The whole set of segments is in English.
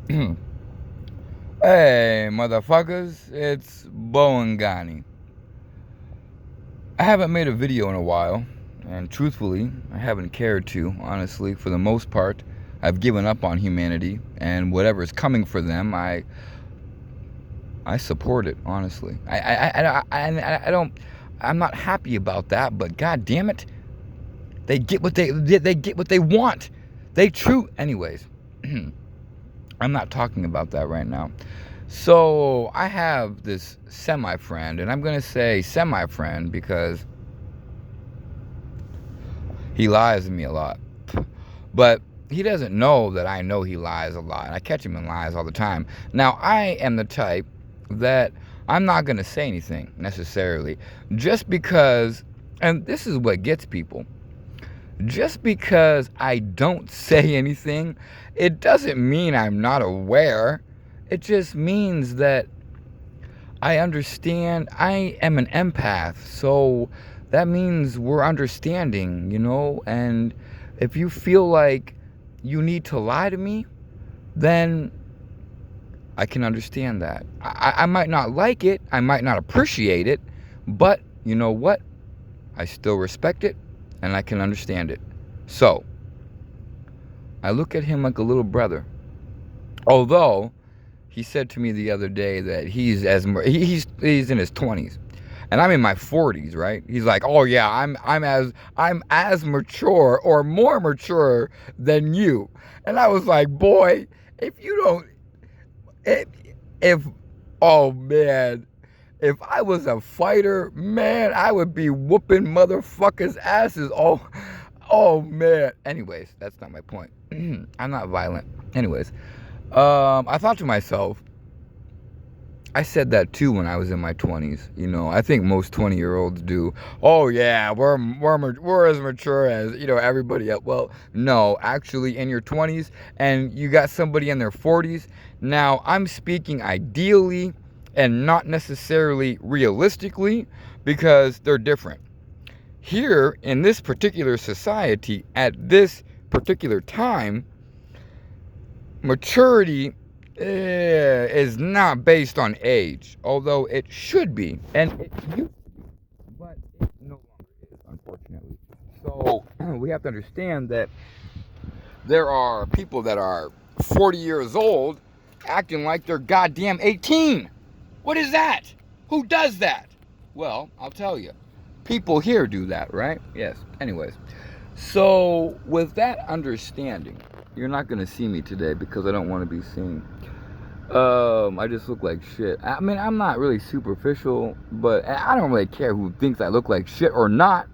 Hey, motherfuckers, it's Boangani. I haven't made a video in a while, and truthfully, I haven't cared to, honestly. For the most part, I've given up on humanity, and whatever is coming for them, I support it, honestly. I don't, I'm not happy about that, but god damn it, they get what they get what they want. Anyways, I'm not talking about that right now. So I have this semi-friend, and I'm going to say semi-friend because he lies to me a lot. But he doesn't know that I know he lies a lot, and I catch him in lies all the time. Now, I am the type that I'm not going to say anything necessarily, just because, and this is what gets people, just because I don't say anything, it doesn't mean I'm not aware. It just means that I understand. I am an empath, so that means we're understanding, and if you feel like you need to lie to me, then I can understand that. I might not like it, I might not appreciate it, but you know what? I still respect it, and I can understand it. So I look at him like a little brother. Although he said to me the other day that he's in his 20s, and I'm in my 40s, right? He's like, "Oh yeah, I'm as mature or more mature than you." And I was like, "Boy, if you don't if, if oh man, if I was a fighter, man, I would be whooping motherfuckers' asses. Oh man. Anyways, that's not my point. I'm not violent. Anyways, I thought to myself, I said that too when I was in my 20s. I think most 20-year-olds do. Oh yeah, we're as mature as everybody else. Well, no, actually, in your 20s, and you got somebody in their 40s. Now, I'm speaking ideally and not necessarily realistically, because they're different. Here in this particular society, at this particular time, maturity is not based on age, although it should be, and it used to be, but it no longer is, unfortunately. So we have to understand that there are people that are 40 years old acting like they're goddamn 18. What is that? Who does that? Well, I'll tell you. People here do that, right? Yes. Anyways, so with that understanding, you're not going to see me today because I don't want to be seen. I just look like shit. I mean, I'm not really superficial, but I don't really care who thinks I look like shit or not.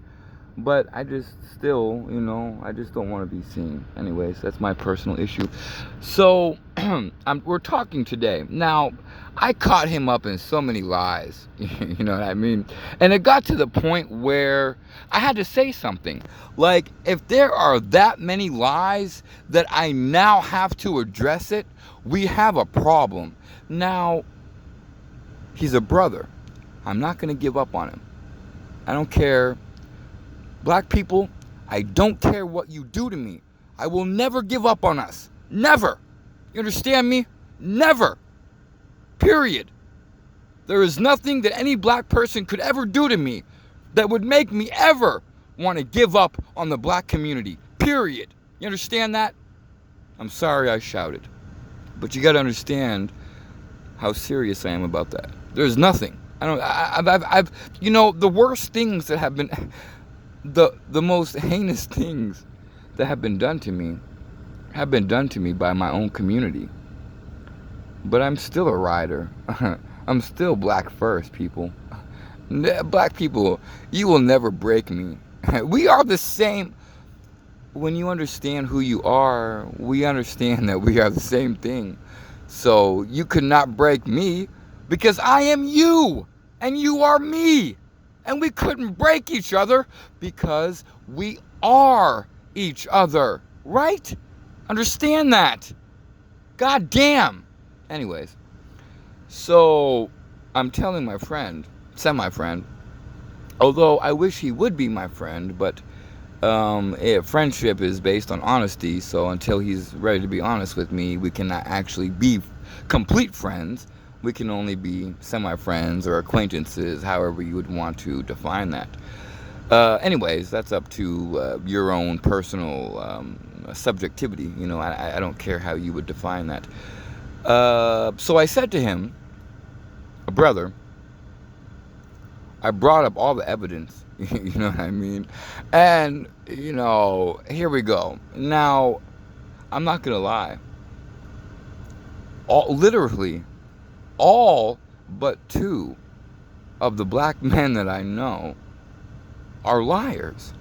But I just still, I just don't want to be seen. Anyways, that's my personal issue. So, we're talking today. Now, I caught him up in so many lies. You know what I mean? And it got to the point where I had to say something. Like, if there are that many lies that I now have to address it, we have a problem. Now, he's a brother. I'm not going to give up on him. I don't care. Black people, I don't care what you do to me. I will never give up on us. Never. You understand me? Never. Period. There is nothing that any black person could ever do to me that would make me ever want to give up on the black community. Period. You understand that? I'm sorry I shouted. But you got to understand how serious I am about that. There's nothing. I've the worst things that have been the most heinous things that have been done to me have been done to me by my own community. But I'm still a rider. I'm still black first, people. Black people, you will never break me. We are the same. When you understand who you are, we understand that we are the same thing. So you could not break me because I am you and you are me. And we couldn't break each other because we are each other. Right? Understand that. God damn. Anyways, so I'm telling my friend, semi-friend, although I wish he would be my friend, but Friendship is based on honesty, so until he's ready to be honest with me, we cannot actually be complete friends. We can only be semi-friends or acquaintances, however you would want to define that. Anyways, that's up to your own personal subjectivity. I don't care how you would define that. So I said to him, brother, I brought up all the evidence, you know what I mean? And, here we go. Now, I'm not going to lie. Literally, all but two of the black men that I know are liars.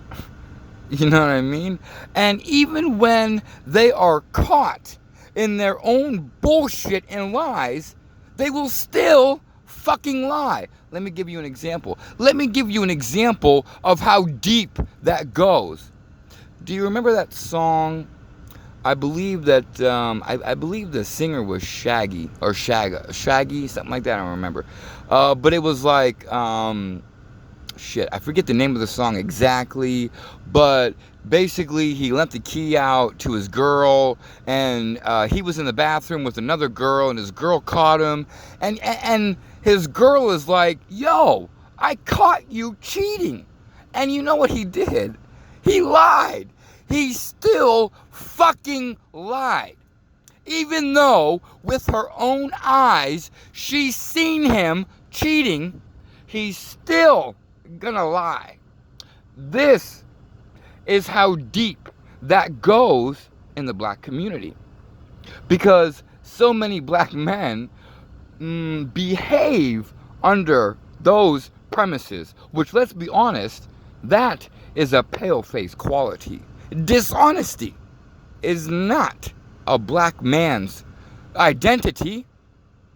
You know what I mean? And even when they are caught in their own bullshit and lies, they will still fucking lie. Let me give you an example. Let me give you an example of how deep that goes. Do you remember that song? I believe that I believe the singer was Shaggy or Shaggy, something like that. I don't remember. But it was like shit. I forget the name of the song exactly, but basically he lent the key out to his girl, and he was in the bathroom with another girl, and his girl caught him, and his girl is like, "Yo, I caught you cheating," and you know what he did? He lied. He still fucking lied. Even though with her own eyes she's seen him cheating, he's still gonna lie. This is how deep that goes in the black community, because so many black men behave under those premises, which, let's be honest, that is a pale-faced quality. Dishonesty is not a black man's identity.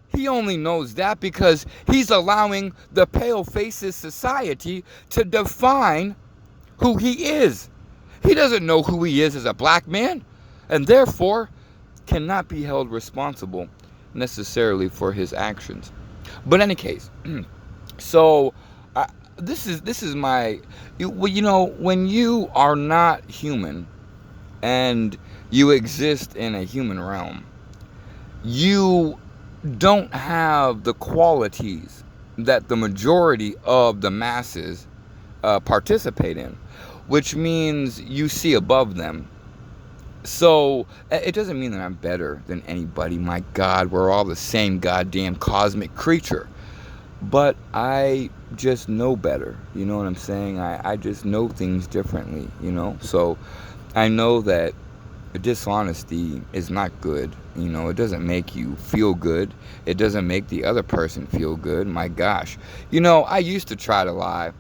He only knows that because he's allowing the pale-faces society to define who he is. He doesn't know who he is as a black man, and therefore cannot be held responsible necessarily for his actions. But in any case, so this is my, when you are not human and you exist in a human realm, you don't have the qualities that the majority of the masses participate in, which means you see above them. So it doesn't mean that I'm better than anybody. My God, we're all the same goddamn cosmic creature. But I just know better. You know what I'm saying? I just know things differently, So I know that dishonesty is not good. It doesn't make you feel good. It doesn't make the other person feel good. My gosh. I used to try to lie.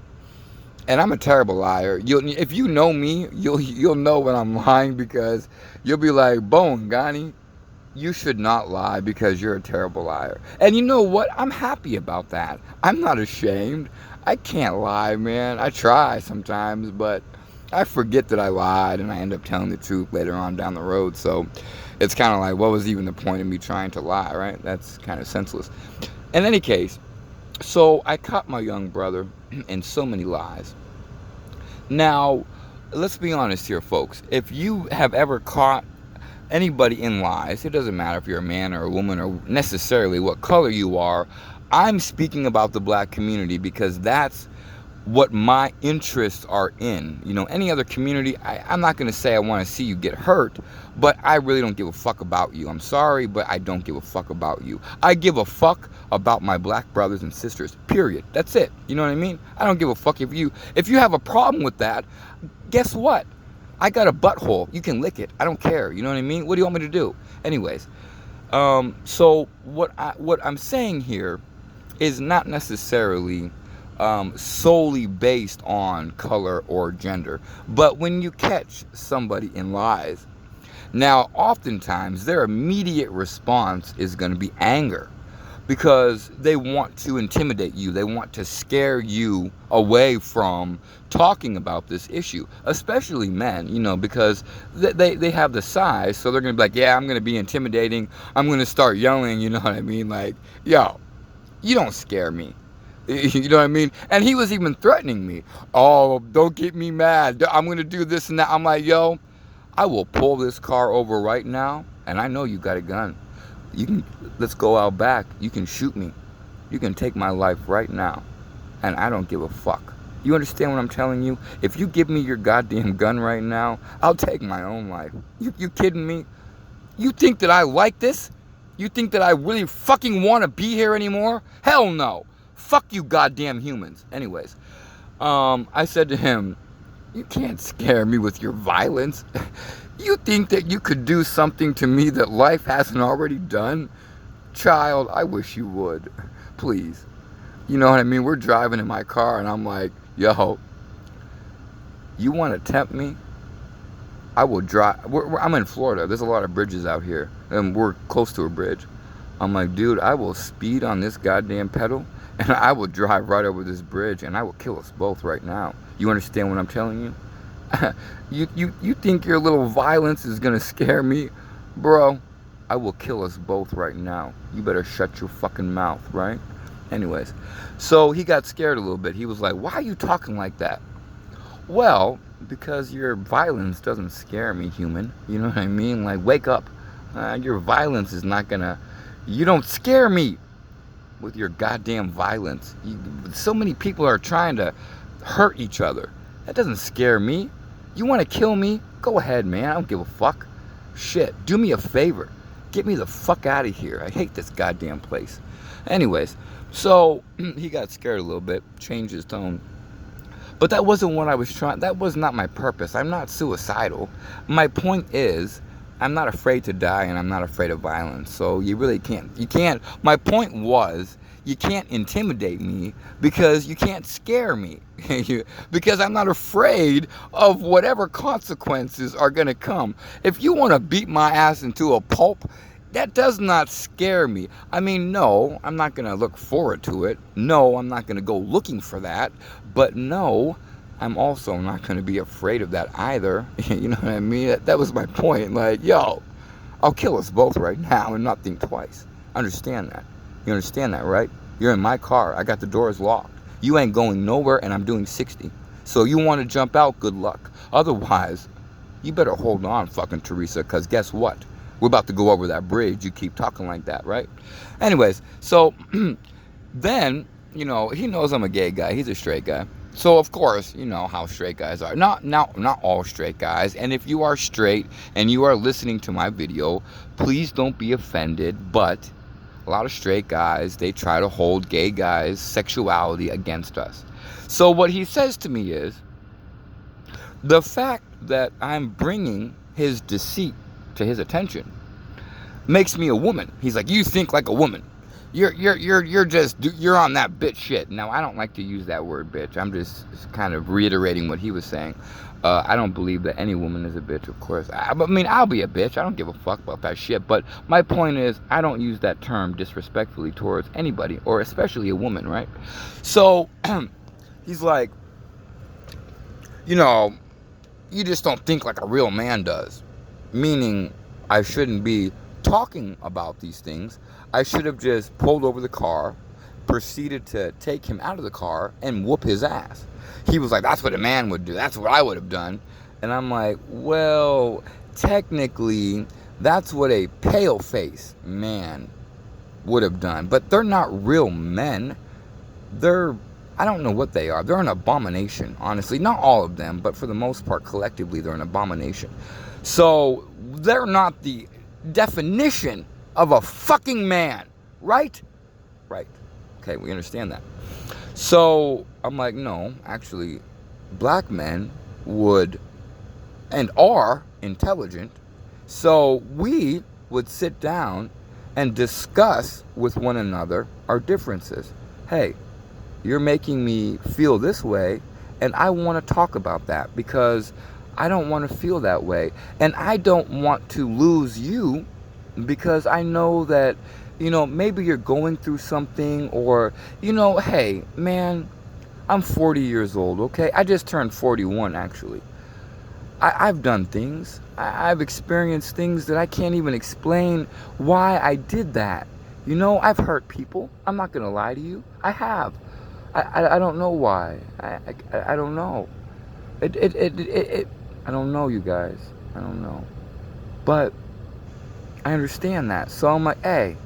And I'm a terrible liar. If you know me, you'll know when I'm lying, because you'll be like, "Bone, Ghani, you should not lie because you're a terrible liar." And you know what? I'm happy about that. I'm not ashamed. I can't lie, man. I try sometimes, but I forget that I lied, and I end up telling the truth later on down the road. So it's kind of like, what was even the point of me trying to lie, right? That's kind of senseless. In any case, so I caught my young brother in so many lies. Now, let's be honest here, folks. If you have ever caught anybody in lies, it doesn't matter if you're a man or a woman or necessarily what color you are. I'm speaking about the black community because that's what my interests are in. Any other community, I'm not going to say I want to see you get hurt, but I really don't give a fuck about you. I'm sorry, but I don't give a fuck about you. I give a fuck about my black brothers and sisters, period. That's it. You know what I mean? I don't give a fuck if you have a problem with that. Guess what? I got a butthole. You can lick it. I don't care. You know what I mean? What do you want me to do? Anyways, so what I'm saying here is not necessarily solely based on color or gender. But when you catch somebody in lies, now oftentimes their immediate response is going to be anger, because they want to intimidate you. They want to scare you away from talking about this issue, especially men, because they have the size, so they're going to be like, yeah, I'm going to be intimidating. I'm going to start yelling, you know what I mean? Like, yo, you don't scare me. You know what I mean? And he was even threatening me. Oh, don't get me mad. I'm going to do this and that. I'm like, yo, I will pull this car over right now. And I know you got a gun. You can, let's go out back. You can shoot me. You can take my life right now. And I don't give a fuck. You understand what I'm telling you? If you give me your goddamn gun right now, I'll take my own life. You kidding me? You think that I like this? You think that I really fucking want to be here anymore? Hell no. Fuck you goddamn humans. Anyways, I said to him, you can't scare me with your violence. You think that you could do something to me that life hasn't already done? Child, I wish you would. Please. You know what I mean? We're driving in my car and I'm like, yo, you want to tempt me? I will drive. I'm in Florida. There's a lot of bridges out here, and we're close to a bridge. I'm like, dude, I will speed on this goddamn pedal, and I will drive right over this bridge, and I will kill us both right now. You understand what I'm telling you? You think your little violence is gonna scare me? Bro, I will kill us both right now. You better shut your fucking mouth, right? Anyways, so he got scared a little bit. He was like, why are you talking like that? Well, because your violence doesn't scare me, human. You know what I mean? Like, wake up. Your violence is not gonna... You don't scare me with your goddamn violence. So many people are trying to hurt each other. That doesn't scare me. You want to kill me? Go ahead, man. I don't give a fuck. Shit. Do me a favor. Get me the fuck out of here. I hate this goddamn place. Anyways, so he got scared a little bit. Changed his tone. But that wasn't what I was trying. That was not my purpose. I'm not suicidal. My point is, I'm not afraid to die and I'm not afraid of violence. So you really can't. You can't. My point was, you can't intimidate me because you can't scare me. Because I'm not afraid of whatever consequences are going to come. If you want to beat my ass into a pulp, that does not scare me. I mean, no, I'm not going to look forward to it. No, I'm not going to go looking for that. But no, I'm also not going to be afraid of that either. You know what I mean? That was my point. Like, yo, I'll kill us both right now and not think twice. Understand that. You understand that, right? You're in my car. I got the doors locked. You ain't going nowhere and I'm doing 60. So you want to jump out, good luck. Otherwise, you better hold on, fucking Teresa, because guess what? We're about to go over that bridge. You keep talking like that, right? Anyways, so then, you know, he knows I'm a gay guy. He's a straight guy. So, of course, you know how straight guys are. Not all straight guys. And if you are straight and you are listening to my video, please don't be offended. But a lot of straight guys, they try to hold gay guys' sexuality against us. So what he says to me is, the fact that I'm bringing his deceit to his attention makes me a woman. He's like, you think like a woman. You're on that bitch shit. Now, I don't like to use that word bitch. I'm just kind of reiterating what he was saying. I don't believe that any woman is a bitch, of course. I mean, I'll be a bitch. I don't give a fuck about that shit. But my point is, I don't use that term disrespectfully towards anybody, or especially a woman, right? So he's like, you know, you just don't think like a real man does. Meaning, I shouldn't be talking about these things. I should have just pulled over the car, proceeded to take him out of the car, and whoop his ass. He was like, that's what a man would do. That's what I would have done. And I'm like, well, technically, that's what a pale-faced man would have done. But they're not real men. I don't know what they are. They're an abomination, honestly. Not all of them, but for the most part, collectively, they're an abomination. So, they're not the definition of a fucking man, right? Right. Okay, we understand that. So, I'm like, no, actually, black men would and are intelligent. So, we would sit down and discuss with one another our differences. Hey, you're making me feel this way, and I want to talk about that because I don't want to feel that way. And I don't want to lose you because I know that, you know, maybe you're going through something, or, you know, hey, man, I'm 40 years old, okay? I just turned 41, actually. I've done things. I've experienced things that I can't even explain why I did that. You know, I've hurt people. I'm not going to lie to you. I have. I don't know why. I don't know. It I don't know, you guys. I don't know. But I understand that. So I'm like, hey,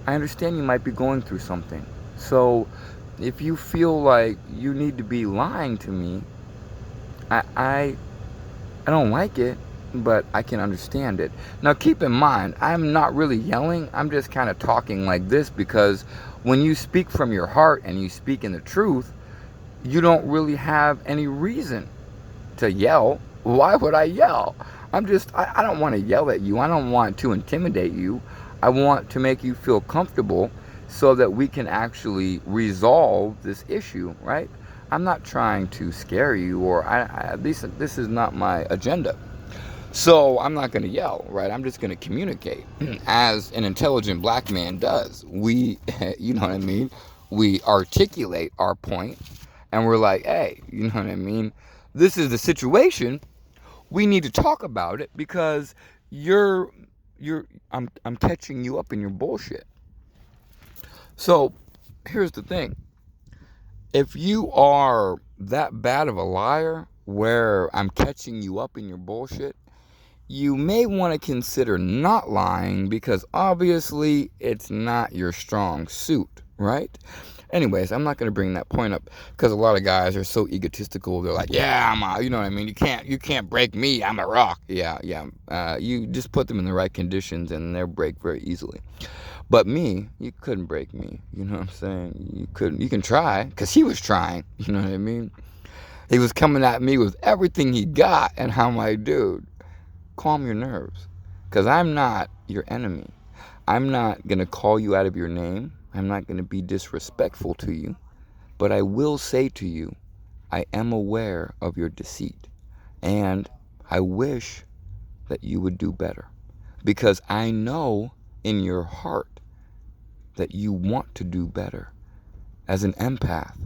I understand you might be going through something. So if you feel like you need to be lying to me, I I, I don't like it, but I can understand it. Now keep in mind, I'm not really yelling. I'm just kind of talking like this because when you speak from your heart and you speak in the truth, you don't really have any reason to yell. Why would I yell? I don't want to yell at you. I don't want to intimidate you. I want to make you feel comfortable so that we can actually resolve this issue, right? I'm not trying to scare you, or this is not my agenda. So I'm not going to yell, right? I'm just going to communicate as an intelligent black man does. We, you know what I mean? We articulate our point and we're like, hey, you know what I mean? This is the situation. We need to talk about it because you're, I'm catching you up in your bullshit. So here's the thing. If you are that bad of a liar where I'm catching you up in your bullshit, you may want to consider not lying because obviously it's not your strong suit, right? Anyways, I'm not going to bring that point up because a lot of guys are so egotistical. They're like, yeah, you know what I mean? You can't break me. I'm a rock. Yeah. You just put them in the right conditions and they'll break very easily. But me, you couldn't break me. You know what I'm saying? You couldn't. You can try because he was trying. You know what I mean? He was coming at me with everything he got, and I'm like, dude, calm your nerves because I'm not your enemy. I'm not going to call you out of your name. I'm not going to be disrespectful to you. But I will say to you, I am aware of your deceit. And I wish that you would do better. Because I know in your heart that you want to do better as an empath.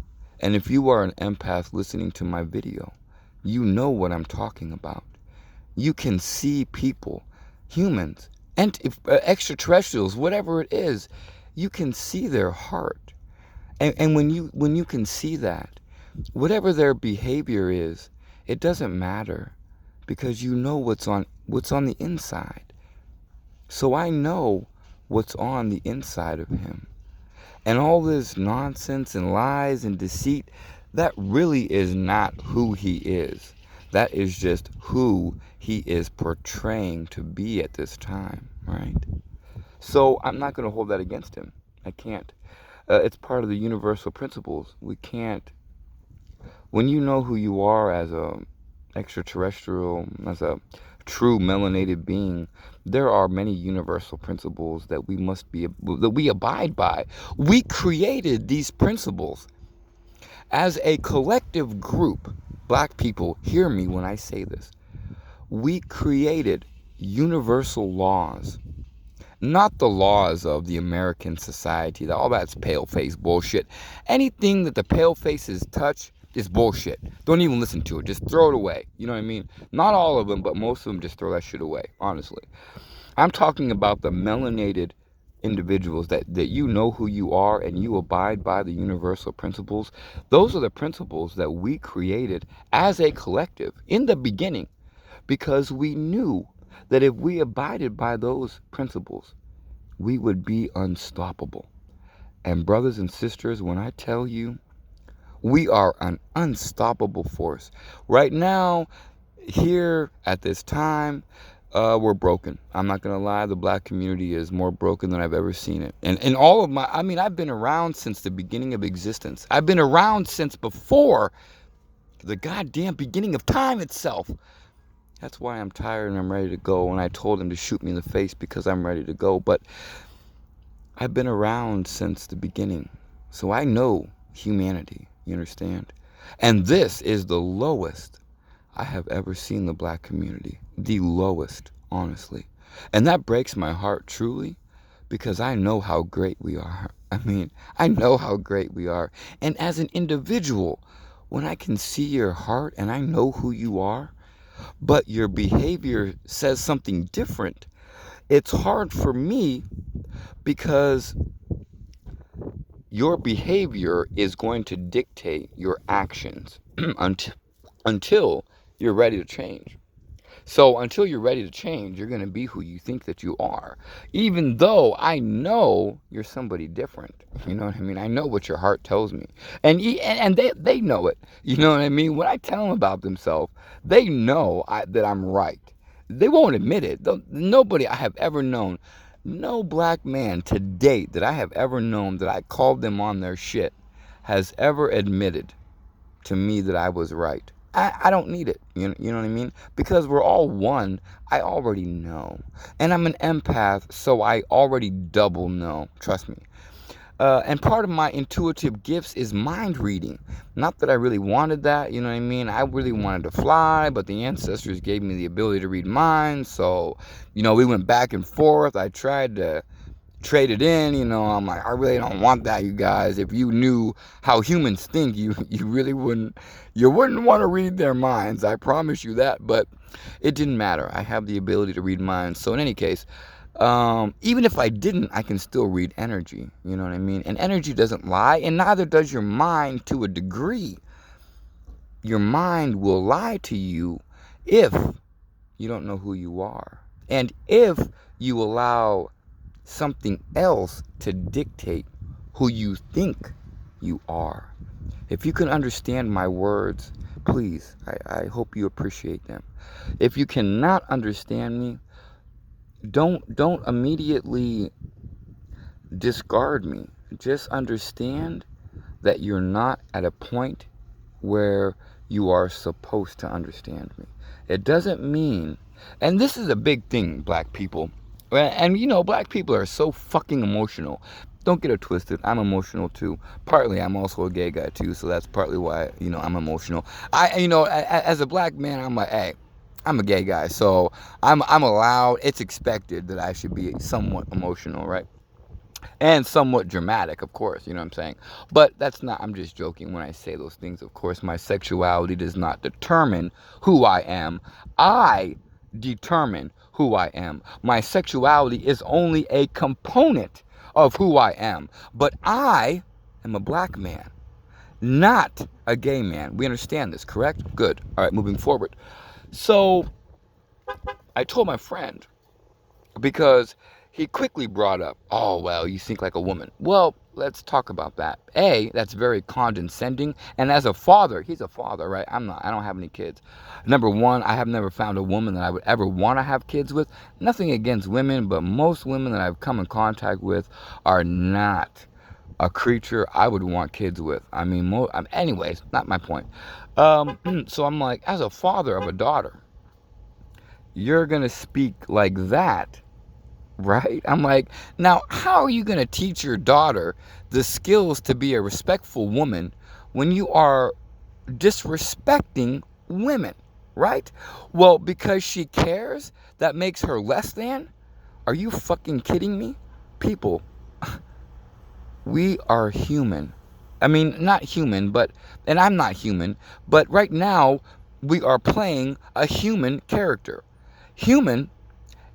And if you are an empath listening to my video, you know what I'm talking about. You can see people, humans, and extraterrestrials, whatever it is, you can see their heart. And when you can see that, whatever their behavior is, it doesn't matter because you know what's on the inside. So I know what's on the inside of him. And all this nonsense and lies and deceit, that really is not who he is. That is just who he is portraying to be at this time, right? So I'm not going to hold that against him. I can't. It's part of the universal principles. We can't. When you know who you are as a extraterrestrial, as a true melanated being, there are many universal principles that we abide by. We created these principles as a collective group. Black people, hear me when I say this. We created universal laws, not the laws of the American society. All that's pale-face bullshit. Anything that the pale-faces touch is bullshit. Don't even listen to it. Just throw it away. You know what I mean? Not all of them, but most of them just throw that shit away, honestly. I'm talking about the melanated individuals that you know who you are and you abide by the universal principles. Those are the principles that we created as a collective in the beginning because we knew that if we abided by those principles, we would be unstoppable. And brothers and sisters, when I tell you, we are an unstoppable force. Right now, here at this time, we're broken. I'm not going to lie. The black community is more broken than I've ever seen it. And all of I've been around since the beginning of existence. I've been around since before the goddamn beginning of time itself. That's why I'm tired and I'm ready to go. And I told him to shoot me in the face because I'm ready to go. But I've been around since the beginning. So I know humanity. You understand? And this is the lowest I have ever seen the black community. The lowest, honestly. And that breaks my heart truly because I know how great we are. I know how great we are. And as an individual, when I can see your heart and I know who you are, but your behavior says something different, it's hard for me because your behavior is going to dictate your actions until you're ready to change. So until you're ready to change, you're going to be who you think that you are. Even though I know you're somebody different. You know what I mean? I know what your heart tells me. And they know it. You know what I mean? When I tell them about themselves, they know that I'm right. They won't admit it. Nobody I have ever known, no black man to date that I have ever known that I called them on their shit has ever admitted to me that I was right. I don't need it. You know what I mean? Because we're all one. I already know. And I'm an empath, so I already double know. Trust me. And part of my intuitive gifts is mind reading. Not that I really wanted that, you know what I mean? I really wanted to fly, but the ancestors gave me the ability to read minds. So, we went back and forth. I tried to trade it in, I'm like, I really don't want that, you guys. If you knew how humans think, you really wouldn't want to read their minds. I promise you that. But it didn't matter. I have the ability to read minds. So in any case, even if I didn't, I can still read energy. You know what I mean? And energy doesn't lie, and neither does your mind to a degree. Your mind will lie to you if you don't know who you are. And if you allow something else to dictate who you think you are. If you can understand my words, please, I hope you appreciate them. If you cannot understand me, don't immediately discard me. Just understand that you're not at a point where you are supposed to understand me. It doesn't mean, and this is a big thing, black people. And black people are so fucking emotional. Don't get it twisted. I'm emotional too. Partly, I'm also a gay guy too, so that's partly why I'm emotional. As a black man, I'm like, hey, I'm a gay guy, so I'm allowed. It's expected that I should be somewhat emotional, right? And somewhat dramatic, of course, you know what I'm saying? But that's not, I'm just joking when I say those things. Of course, my sexuality does not determine who I am. I determine who I am. My sexuality is only a component of who I am. But I am a black man, not a gay man. We understand this, correct? Good. All right, moving forward. So I told my friend, because he quickly brought up, oh, well, you think like a woman. Well, let's talk about that. That's very condescending. And as a father, he's a father, right? I don't have any kids. Number one, I have never found a woman that I would ever want to have kids with. Nothing against women, but most women that I've come in contact with are not a creature I would want kids with. Anyways, not my point. So I'm like, as a father of a daughter, you're going to speak like that, right? I'm like, now, how are you going to teach your daughter the skills to be a respectful woman when you are disrespecting women, right? Well, because she cares, that makes her less than? Are you fucking kidding me? People, we are human. Not human, and I'm not human, but right now, we are playing a human character. Human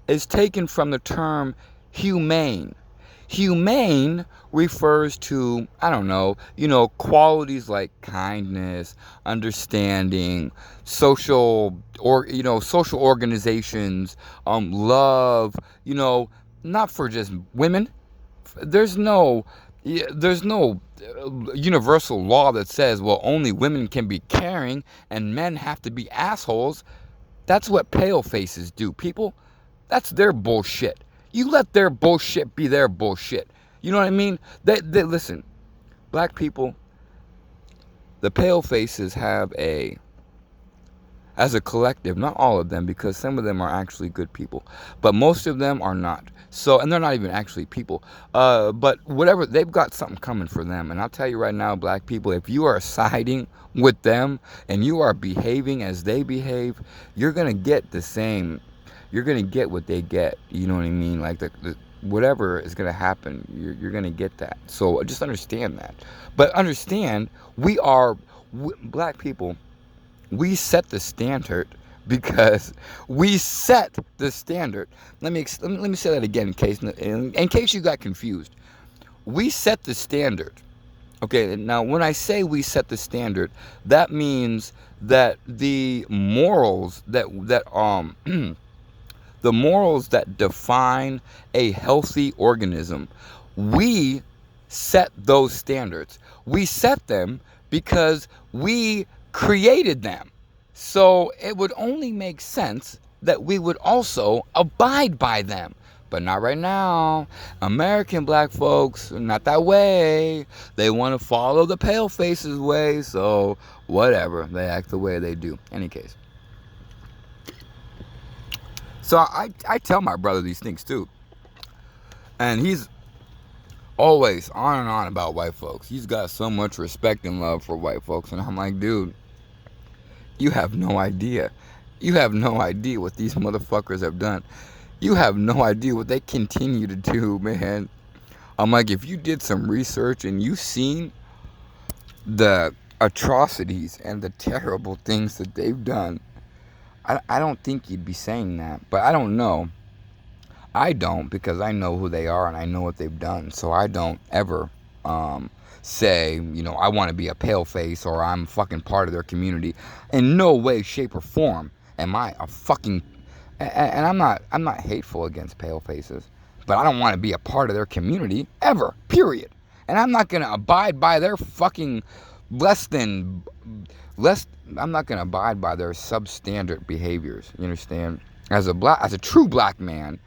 is taken from the term humane. Humane refers to, qualities like kindness, understanding, social organizations, love, not for just women. There's no universal law that says, well, only women can be caring and men have to be assholes. That's what pale faces do, people. That's their bullshit. You let their bullshit be their bullshit. You know what I mean? They listen, black people, the pale faces have as a collective, not all of them, because some of them are actually good people, but most of them are not. So, and they're not even actually people. But whatever, they've got something coming for them. And I'll tell you right now, black people, if you are siding with them and you are behaving as they behave, you're going to get the same. You're going to get what they get. You know what I mean? Like the whatever is going to happen, you're going to get that. So just understand that. But understand, black people, we set the standard because we set the standard. Let me say that again in case you got confused. we set the standard. Okay, now when I say we set the standard, that means that the morals that the morals that define a healthy organism, we set those standards. We set them because we created them. So it would only make sense that we would also abide by them. But not right now. American black folks, not that way. They want to follow the pale faces way, so whatever. They act the way they do. Any case. So I tell my brother these things too. And he's always on and on about white folks. He's got so much respect and love for white folks. And I'm like, dude, you have no idea. You have no idea what these motherfuckers have done. You have no idea what they continue to do, man. I'm like, if you did some research and you seen the atrocities and the terrible things that they've done, I don't think you'd be saying that. But I don't know. I don't, because I know who they are and I know what they've done. So I don't ever say, I want to be a pale face or I'm fucking part of their community. In no way, shape, or form am I a fucking... And I'm not hateful against pale faces, but I don't want to be a part of their community ever, period. And I'm not going to abide by their fucking I'm not going to abide by their substandard behaviors. You understand? As a true black man,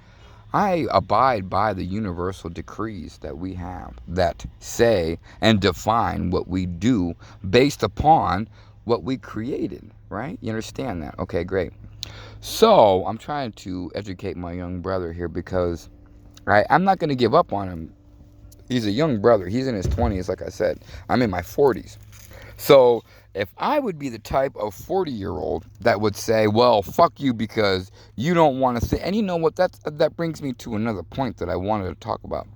I abide by the universal decrees that we have that say and define what we do based upon what we created, right? You understand that? Okay, great. So I'm trying to educate my young brother here because I'm not going to give up on him. He's a young brother. He's in his 20s, like I said. I'm in my 40s. So if I would be the type of 40-year-old that would say, well, fuck you because you don't want to say, and you know what, that brings me to another point that I wanted to talk about.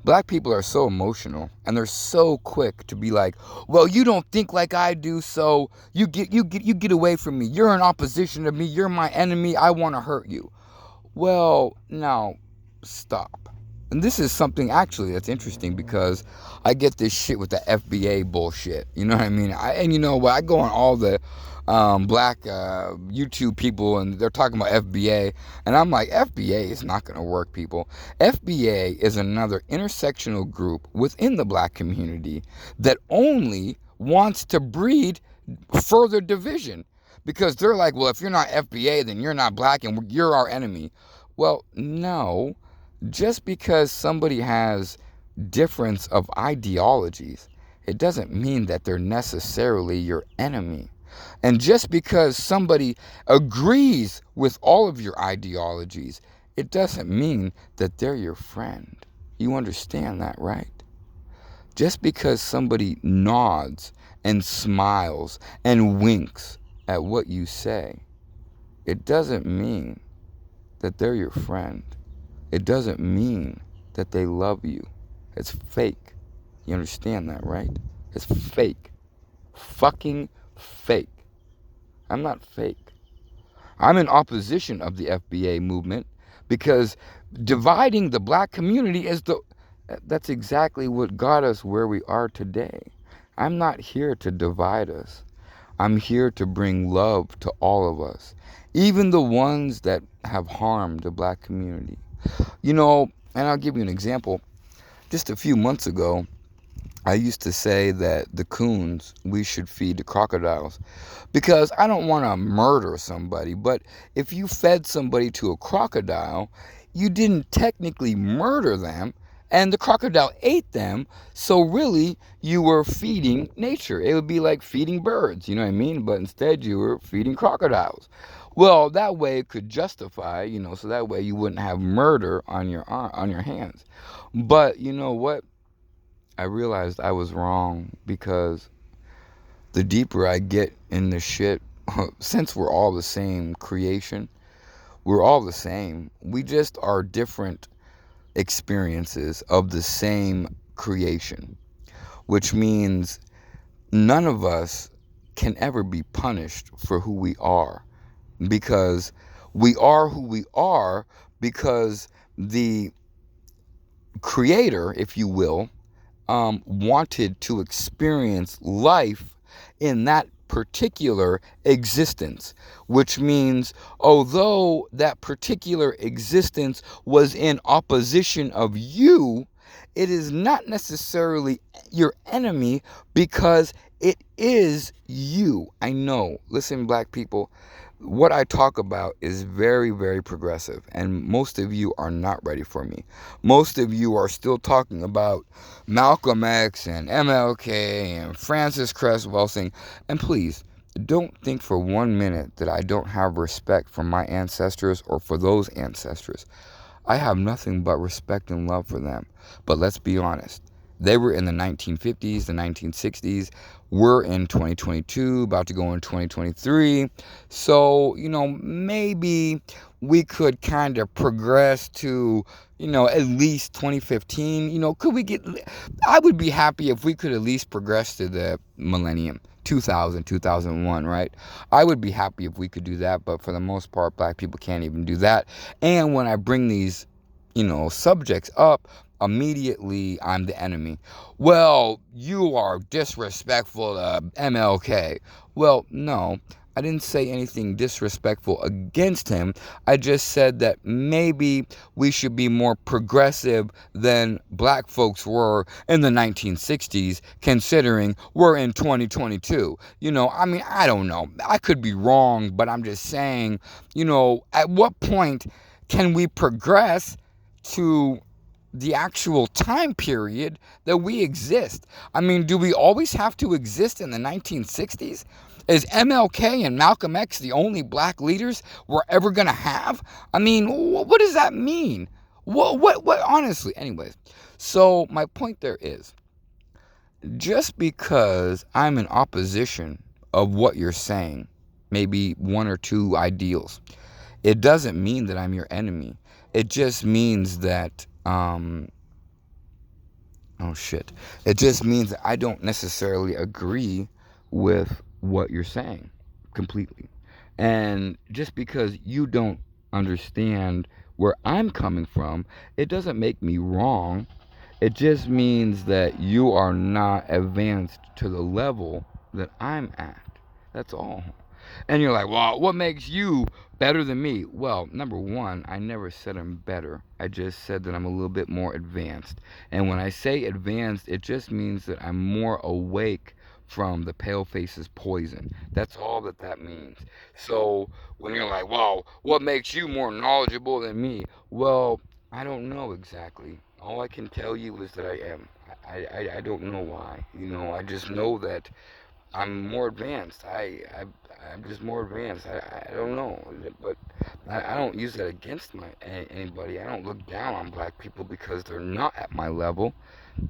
Black people are so emotional and they're so quick to be like, well, you don't think like I do, so you get away from me. You're in opposition to me. You're my enemy. I want to hurt you. Well, now stop. And this is something actually that's interesting because I get this shit with the FBA bullshit. You know what I mean? And you know what? I go on all the black YouTube people and they're talking about FBA. And I'm like, FBA is not going to work, people. FBA is another intersectional group within the black community that only wants to breed further division. Because they're like, well, if you're not FBA, then you're not black and you're our enemy. Well, no. Just because somebody has difference of ideologies, it doesn't mean that they're necessarily your enemy. And just because somebody agrees with all of your ideologies, it doesn't mean that they're your friend. You understand that, right? Just because somebody nods and smiles and winks at what you say, it doesn't mean that they're your friend. It doesn't mean that they love you. It's fake. You understand that, right? It's fake. Fucking fake. I'm not fake. I'm in opposition of the FBA movement because dividing the black community that's exactly what got us where we are today. I'm not here to divide us. I'm here to bring love to all of us, even the ones that have harmed the black community. And I'll give you an example. Just a few months ago, I used to say that the coons, we should feed the crocodiles because I don't want to murder somebody. But if you fed somebody to a crocodile, you didn't technically murder them and the crocodile ate them. So really, you were feeding nature. It would be like feeding birds, you know what I mean? But instead, you were feeding crocodiles. Well, that way it could justify, so that way you wouldn't have murder on your hands. But you know what? I realized I was wrong because the deeper I get in this shit, since we're all the same creation, we're all the same. We just are different experiences of the same creation, which means none of us can ever be punished for who we are. Because we are who we are because the creator, if you will, wanted to experience life in that particular existence, which means although that particular existence was in opposition of you, it is not necessarily your enemy because it is you. I know. Listen, black people, what I talk about is very, very progressive, and most of you are not ready for me. Most of you are still talking about Malcolm X and MLK and Francis Cress Welsing. And please, don't think for 1 minute that I don't have respect for my ancestors or for those ancestors. I have nothing but respect and love for them. But let's be honest. They were in the 1950s, the 1960s. We're in 2022, about to go in 2023. So, maybe we could kind of progress to, at least 2015. Could we get, I would be happy if we could at least progress to the millennium. 2000, 2001, right? I would be happy if we could do that, but for the most part, black people can't even do that. And when I bring these, subjects up, immediately I'm the enemy. Well, you are disrespectful to MLK. Well, no, I didn't say anything disrespectful against him. I just said that maybe we should be more progressive than black folks were in the 1960s, considering we're in 2022. I don't know. I could be wrong, but I'm just saying, at what point can we progress to the actual time period that we exist? I mean, do we always have to exist in the 1960s? Is MLK and Malcolm X the only black leaders we're ever going to have? I mean, what does that mean? What, honestly, anyways. So my point there is, just because I'm in opposition of what you're saying, maybe one or two ideals, it doesn't mean that I'm your enemy. It just means that, oh shit. It just means that I don't necessarily agree with what you're saying completely. And just because you don't understand where I'm coming from, it doesn't make me wrong. It just means that you are not advanced to the level that I'm at. That's all. And you're like, well, what makes you better than me? Well, number one, I never said I'm better. I just said that I'm a little bit more advanced. And when I say advanced, it just means that I'm more awake from the pale face's poison. That's all that means. So when you're like, well, what makes you more knowledgeable than me? Well, I don't know exactly. All I can tell you is that I am. I don't know why. I just know that I'm more advanced. I'm just more advanced. I don't know, but I don't use that against anybody. I don't look down on black people because they're not at my level.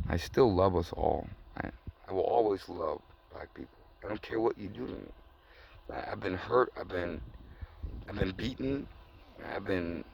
I still love us all. I will always love black people. I don't care what you do to me. I've been hurt. I've been beaten. I've been